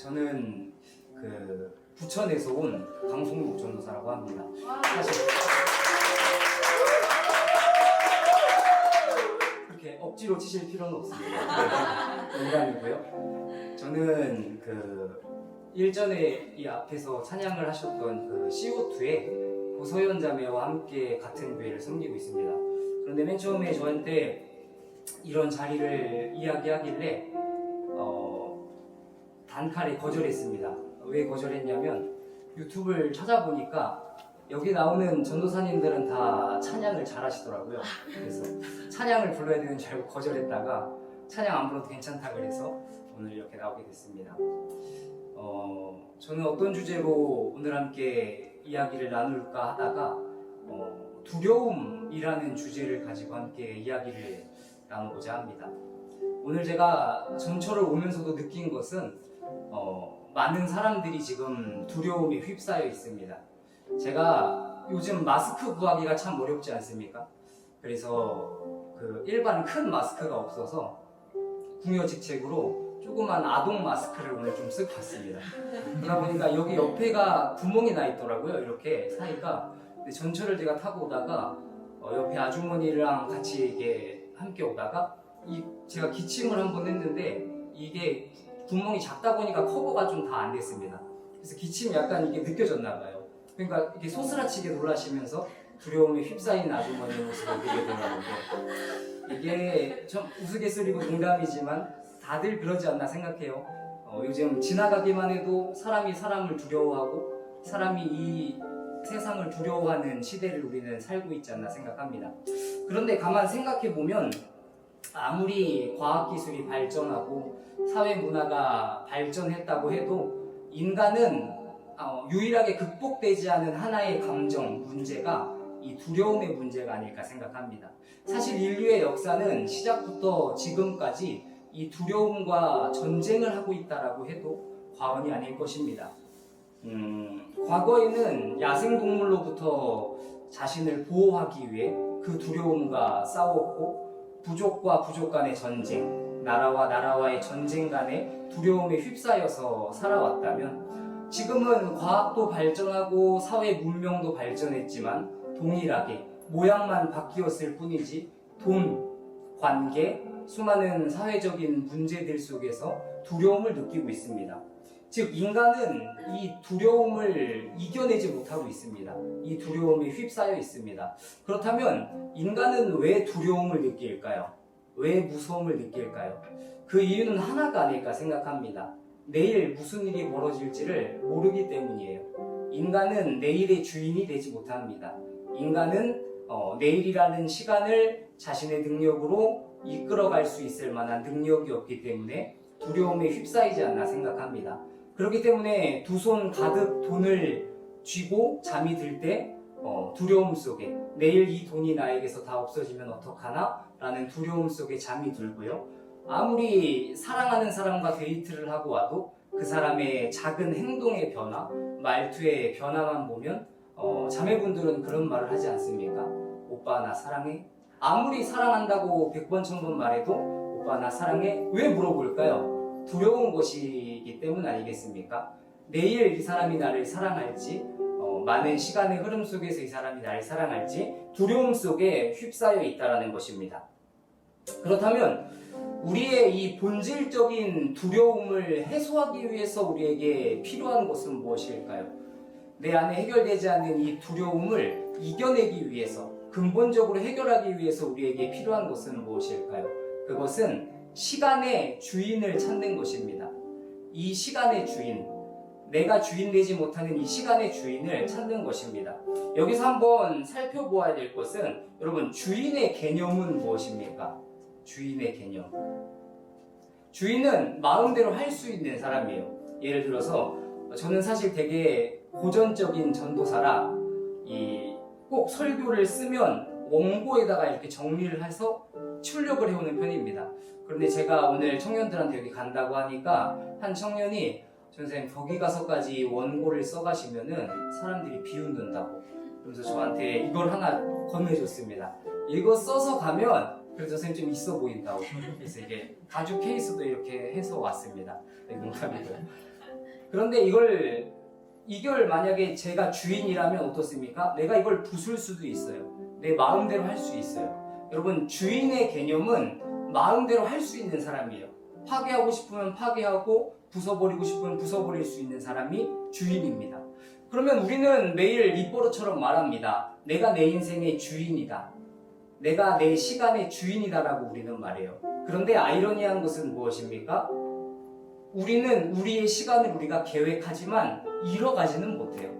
저는 그 부천에서 온 강송록 전도사라고 합니다. 사실 그렇게 억지로 치실 필요는 없습니다. 농담이고요. 저는 그 일전에 이 앞에서 찬양을 하셨던 그 CO2의 고서연 자매와 함께 같은 교회를 섬기고 있습니다. 그런데 맨 처음에 저한테 이런 자리를 이야기하길래 단칼에 거절했습니다. 왜 거절했냐면 유튜브를 찾아보니까 여기 나오는 전도사님들은 다 찬양을 잘 하시더라고요. 그래서 찬양을 불러야 되는 줄 알고 거절했다가 찬양 안 불러도 괜찮다 그래서 오늘 이렇게 나오게 됐습니다. 저는 어떤 주제로 오늘 함께 이야기를 나눌까 하다가 두려움이라는 주제를 가지고 함께 이야기를 나누고자 합니다. 오늘 제가 전철을 오면서도 느낀 것은 많은 사람들이 지금 두려움에 휩싸여 있습니다. 제가 요즘 마스크 구하기가 참 어렵지 않습니까? 그래서 그 일반 큰 마스크가 없어서 궁여지책으로 조그만 아동 마스크를 오늘 좀 쓰고 왔습니다. 그러다 보니까 여기 옆에가 구멍이 나 있더라고요. 이렇게 사이가. 근데 전철을 제가 타고 오다가 옆에 아주머니랑 같이 이게 함께 오다가 제가 기침을 한번 했는데 이게 구멍이 작다 보니까 커버가 좀 다 안 됐습니다. 그래서 기침이 약간 이게 느껴졌나 봐요. 그러니까 이게 소스라치게 놀라시면서 두려움에 휩싸인 아주머니의 모습을 보게 되는데 이게 좀 우스갯소리고 농담이지만 다들 그러지 않나 생각해요. 요즘 지나가기만 해도 사람이 사람을 두려워하고 사람이 이 세상을 두려워하는 시대를 우리는 살고 있지 않나 생각합니다. 그런데 가만 생각해보면 아무리 과학기술이 발전하고 사회문화가 발전했다고 해도 인간은 유일하게 극복되지 않은 하나의 감정, 문제가 이 두려움의 문제가 아닐까 생각합니다. 사실 인류의 역사는 시작부터 지금까지 이 두려움과 전쟁을 하고 있다라고 해도 과언이 아닐 것입니다. 과거에는 야생동물로부터 자신을 보호하기 위해 그 두려움과 싸웠고 부족과 부족 간의 전쟁, 나라와 나라와의 전쟁 간의 두려움에 휩싸여서 살아왔다면 지금은 과학도 발전하고 사회 문명도 발전했지만 동일하게 모양만 바뀌었을 뿐이지 돈, 관계, 수많은 사회적인 문제들 속에서 두려움을 느끼고 있습니다. 즉 인간은 이 두려움을 이겨내지 못하고 있습니다. 이 두려움에 휩싸여 있습니다. 그렇다면 인간은 왜 두려움을 느낄까요? 왜 무서움을 느낄까요? 그 이유는 하나가 아닐까 생각합니다. 내일 무슨 일이 벌어질지를 모르기 때문이에요. 인간은 내일의 주인이 되지 못합니다. 인간은 내일이라는 시간을 자신의 능력으로 이끌어갈 수 있을 만한 능력이 없기 때문에 두려움에 휩싸이지 않나 생각합니다. 그렇기 때문에 두 손 가득 돈을 쥐고 잠이 들 때 두려움 속에 내일 이 돈이 나에게서 다 없어지면 어떡하나? 라는 두려움 속에 잠이 들고요. 아무리 사랑하는 사람과 데이트를 하고 와도 그 사람의 작은 행동의 변화, 말투의 변화만 보면 자매분들은 그런 말을 하지 않습니까? 오빠 나 사랑해? 아무리 사랑한다고 100번 1000번 말해도 오빠 나 사랑해? 왜 물어볼까요? 두려운 것이기 때문 아니겠습니까? 내일 이 사람이 나를 사랑할지 많은 시간의 흐름 속에서 이 사람이 나를 사랑할지 두려움 속에 휩싸여 있다는 것입니다. 그렇다면 우리의 이 본질적인 두려움을 해소하기 위해서 우리에게 필요한 것은 무엇일까요? 내 안에 해결되지 않는 이 두려움을 이겨내기 위해서 근본적으로 해결하기 위해서 우리에게 필요한 것은 무엇일까요? 그것은 시간의 주인을 찾는 것입니다. 이 시간의 주인, 내가 주인 되지 못하는 이 시간의 주인을 찾는 것입니다. 여기서 한번 살펴보아야 될 것은 여러분 주인의 개념은 무엇입니까? 주인의 개념. 주인은 마음대로 할 수 있는 사람이에요. 예를 들어서 저는 사실 되게 고전적인 전도사라 꼭 설교를 쓰면 원고에다가 이렇게 정리를 해서 출력을 해오는 편입니다. 그런데 제가 오늘 청년들한테 여기 간다고 하니까 한 청년이 선생님 거기 가서까지 원고를 써가시면은 사람들이 비웃는다고 그래서 저한테 이걸 하나 건네줬습니다. 이거 써서 가면 그래서 선생님 좀 있어 보인다고 그래서 이게 가죽 케이스도 이렇게 해서 왔습니다. 농담이고요. 그런데 이걸 만약에 제가 주인이라면 어떻습니까? 내가 이걸 부술 수도 있어요. 내 마음대로 할 수 있어요. 여러분, 주인의 개념은 마음대로 할 수 있는 사람이에요. 파괴하고 싶으면 파괴하고 부숴버리고 싶으면 부숴버릴 수 있는 사람이 주인입니다. 그러면 우리는 매일 입버릇처럼 말합니다. 내가 내 인생의 주인이다. 내가 내 시간의 주인이다라고 우리는 말해요. 그런데 아이러니한 것은 무엇입니까? 우리는 우리의 시간을 우리가 계획하지만 이뤄가지는 못해요.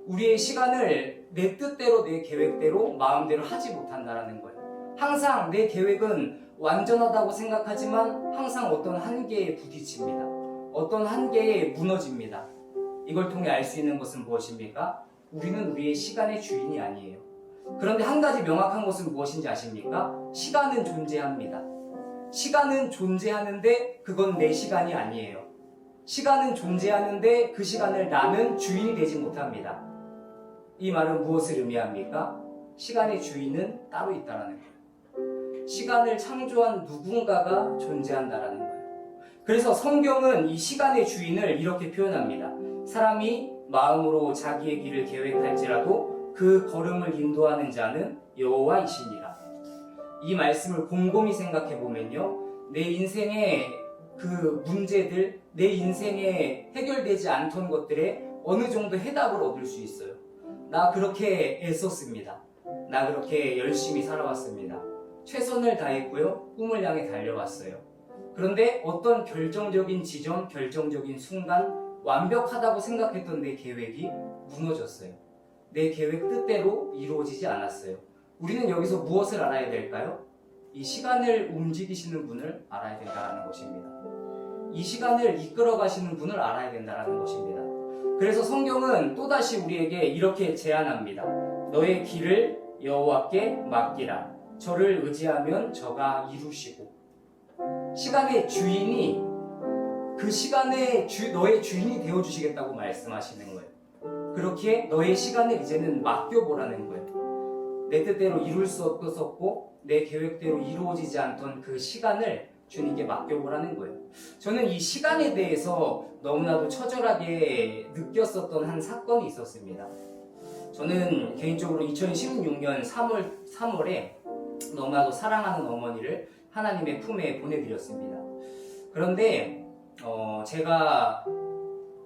우리의 시간을 내 뜻대로 내 계획대로 마음대로 하지 못한다는 거예요. 항상 내 계획은 완전하다고 생각하지만 항상 어떤 한계에 부딪힙니다. 어떤 한계에 무너집니다. 이걸 통해 알 수 있는 것은 무엇입니까? 우리는 우리의 시간의 주인이 아니에요. 그런데 한 가지 명확한 것은 무엇인지 아십니까? 시간은 존재합니다. 시간은 존재하는데 그건 내 시간이 아니에요. 시간은 존재하는데 그 시간을 나는 주인이 되지 못합니다. 이 말은 무엇을 의미합니까? 시간의 주인은 따로 있다는 거예요. 시간을 창조한 누군가가 존재한다는 거예요. 그래서 성경은 이 시간의 주인을 이렇게 표현합니다. 사람이 마음으로 자기의 길을 계획할지라도 그 걸음을 인도하는 자는 여호와이시니라. 이 말씀을 곰곰이 생각해 보면요, 내 인생의 그 문제들, 내 인생에 해결되지 않던 것들에 어느 정도 해답을 얻을 수 있어요. 나 그렇게 애썼습니다. 나 그렇게 열심히 살아왔습니다. 최선을 다했고요, 꿈을 향해 달려왔어요. 그런데 어떤 결정적인 지점, 결정적인 순간 완벽하다고 생각했던 내 계획이 무너졌어요. 내 계획 뜻대로 이루어지지 않았어요. 우리는 여기서 무엇을 알아야 될까요? 이 시간을 움직이시는 분을 알아야 된다는 것입니다. 이 시간을 이끌어 가시는 분을 알아야 된다는 것입니다. 그래서 성경은 또다시 우리에게 이렇게 제안합니다. 너의 길을 여호와께 맡기라. 저를 의지하면 저가 이루시고. 시간의 주인이 그 시간에 너의 주인이 되어주시겠다고 말씀하시는 거예요. 그렇게 너의 시간을 이제는 맡겨보라는 거예요. 내 뜻대로 이룰 수 없었고 내 계획대로 이루어지지 않던 그 시간을 주님께 맡겨보라는 거예요. 저는 이 시간에 대해서 너무나도 처절하게 느꼈었던 한 사건이 있었습니다. 저는 개인적으로 2016년 3월에 너무나도 사랑하는 어머니를 하나님의 품에 보내드렸습니다. 그런데 제가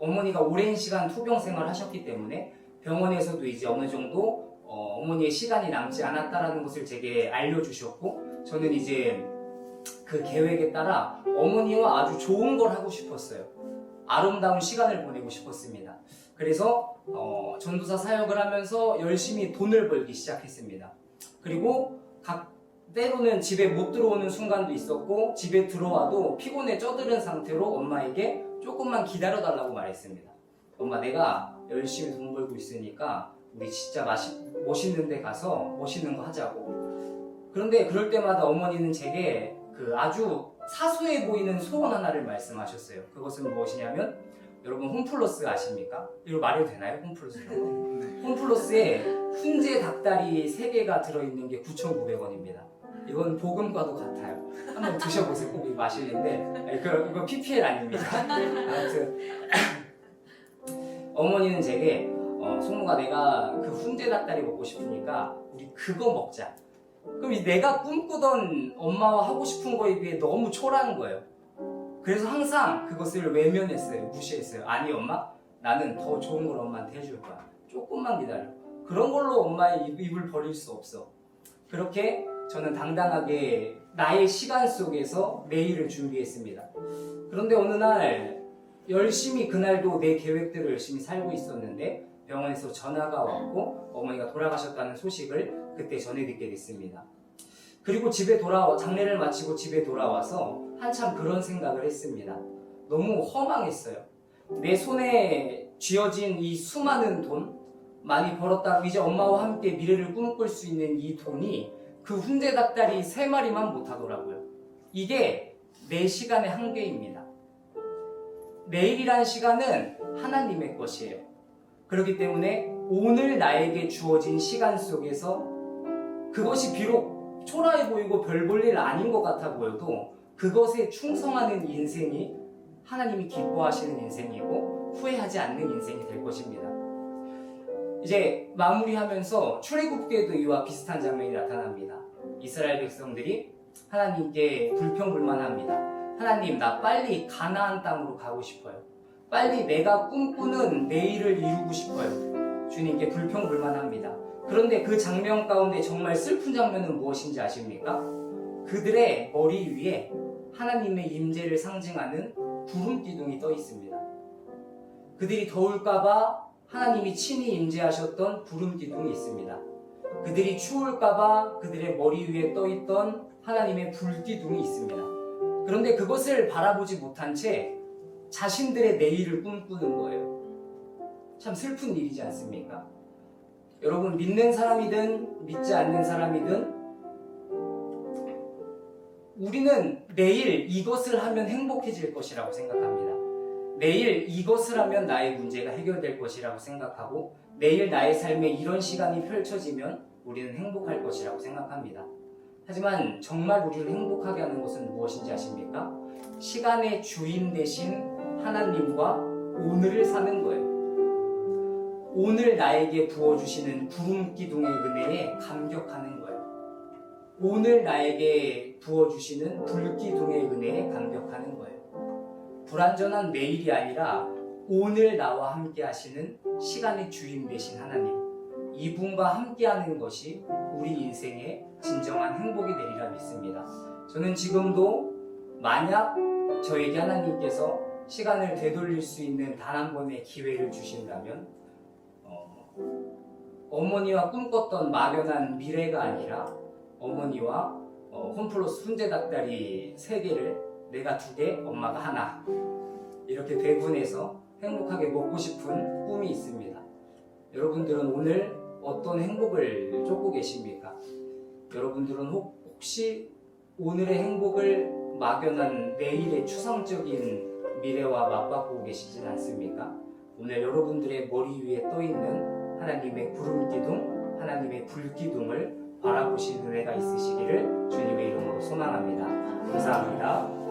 어머니가 오랜 시간 투병 생활을 하셨기 때문에 병원에서도 이제 어느 정도 어머니의 시간이 남지 않았다라는 것을 제게 알려주셨고, 저는 이제 그 계획에 따라 어머니와 아주 좋은 걸 하고 싶었어요. 아름다운 시간을 보내고 싶었습니다. 그래서 전도사 사역을 하면서 열심히 돈을 벌기 시작했습니다. 그리고 때로는 집에 못 들어오는 순간도 있었고, 집에 들어와도 피곤에 쪄들은 상태로 엄마에게 조금만 기다려달라고 말했습니다. 엄마, 내가 열심히 돈 벌고 있으니까 우리 진짜 멋있는 데 가서 멋있는 거 하자고. 그런데 그럴 때마다 어머니는 제게 그 아주 사소해 보이는 소원 하나를 말씀하셨어요. 그것은 무엇이냐면, 여러분 홈플러스 아십니까? 이거 말해도 되나요? 홈플러스라고? 홈플러스에 훈제 닭다리 3개가 들어있는 게 9,900원입니다. 이건 복음과도 같아요. 한번 드셔보세요. 꼭 이거 맛있는데, 이거 PPL 아닙니다. 아무튼 어머니는 제게 송무가, 내가 그 훈제 닭다리 먹고 싶으니까 우리 그거 먹자. 그럼 내가 꿈꾸던 엄마와 하고 싶은 거에 비해 너무 초라한 거예요. 그래서 항상 그것을 외면했어요. 무시했어요. 아니 엄마, 나는 더 좋은 걸 엄마한테 해줄 거야. 조금만 기다려. 그런 걸로 엄마의 입을 버릴 수 없어. 그렇게 저는 당당하게 나의 시간 속에서 내일을 준비했습니다. 그런데 어느 날 열심히, 그날도 내 계획대로 열심히 살고 있었는데 병원에서 전화가 왔고 어머니가 돌아가셨다는 소식을 그때 전해 듣게 됐습니다. 그리고 장례를 마치고 집에 돌아와서 한참 그런 생각을 했습니다. 너무 허망했어요. 내 손에 쥐어진 이 수많은 돈, 많이 벌었다고 이제 엄마와 함께 미래를 꿈꿀 수 있는 이 돈이 그 훈제 닭다리 3마리만 못하더라고요. 이게 내 시간의 한계입니다. 내일이란 시간은 하나님의 것이에요. 그렇기 때문에 오늘 나에게 주어진 시간 속에서 그것이 비록 초라해 보이고 별 볼 일 아닌 것 같아 보여도 그것에 충성하는 인생이 하나님이 기뻐하시는 인생이고 후회하지 않는 인생이 될 것입니다. 이제 마무리하면서 출애굽기에도 이와 비슷한 장면이 나타납니다. 이스라엘 백성들이 하나님께 불평불만합니다. 하나님, 나 빨리 가나안 땅으로 가고 싶어요. 빨리 내가 꿈꾸는 내일을 이루고 싶어요. 주님께 불평불만합니다. 그런데 그 장면 가운데 정말 슬픈 장면은 무엇인지 아십니까? 그들의 머리 위에 하나님의 임재를 상징하는 구름 기둥이 떠 있습니다. 그들이 더울까봐 하나님이 친히 임재하셨던 구름 기둥이 있습니다. 그들이 추울까봐 그들의 머리 위에 떠 있던 하나님의 불 기둥이 있습니다. 그런데 그것을 바라보지 못한 채 자신들의 내일을 꿈꾸는 거예요. 참 슬픈 일이지 않습니까? 여러분, 믿는 사람이든 믿지 않는 사람이든 우리는 내일 이것을 하면 행복해질 것이라고 생각합니다. 내일 이것을 하면 나의 문제가 해결될 것이라고 생각하고 내일 나의 삶에 이런 시간이 펼쳐지면 우리는 행복할 것이라고 생각합니다. 하지만 정말 우리를 행복하게 하는 것은 무엇인지 아십니까? 시간의 주인 되신 하나님과 오늘을 사는 거예요. 오늘 나에게 부어주시는 구름 기둥의 은혜에 감격하는 거예요. 오늘 나에게 부어주시는 불 기둥의 은혜에 감격하는 거예요. 불완전한 내일이 아니라 오늘 나와 함께 하시는 시간의 주인 되신 하나님, 이분과 함께하는 것이 우리 인생의 진정한 행복이 되리라 믿습니다. 저는 지금도 만약 저에게 하나님께서 시간을 되돌릴 수 있는 단 한 번의 기회를 주신다면 어머니와 꿈꿨던 막연한 미래가 아니라 어머니와 홈플러스 훈제 닭다리 3개를 내가 2개, 엄마가 하나 이렇게 배분해서 행복하게 먹고 싶은 꿈이 있습니다. 여러분들은 오늘 어떤 행복을 쫓고 계십니까? 여러분들은 혹시 오늘의 행복을 막연한 내일의 추상적인 미래와 맞바꾸고 계시진 않습니까? 오늘 여러분들의 머리 위에 떠있는 하나님의 구름 기둥, 하나님의 불 기둥을 바라보시는 은혜가 있으시기를 주님의 이름으로 소망합니다. 감사합니다.